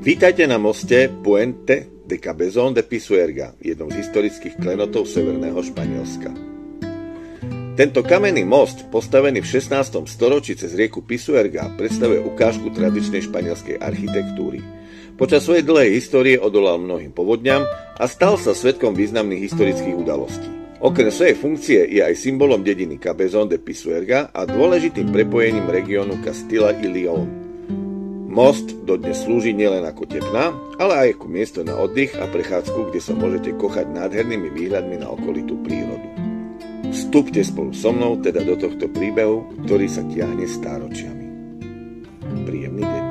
Vítajte na moste Puente de Cabezón de Pisuerga, jednom z historických klenotov severného Španielska. Tento kamenný most, postavený v 16. storočí cez rieku Pisuerga, predstavuje ukážku tradičnej španielskej architektúry. Počas svojej dlhej histórie odolal mnohým povodňam a stal sa svedkom významných historických udalostí. Okrem svojej funkcie je aj symbolom dediny Cabezón de Pisuerga a dôležitým prepojením regiónu Castilla y León. Most dodnes slúži nielen ako tepna, ale aj ako miesto na oddych a prechádzku, kde sa môžete kochať nádhernými výhľadmi na okolitú prírodu. Vstúpte spolu so mnou teda do tohto príbehu, ktorý sa tiahne stáročiami. Príjemný deň.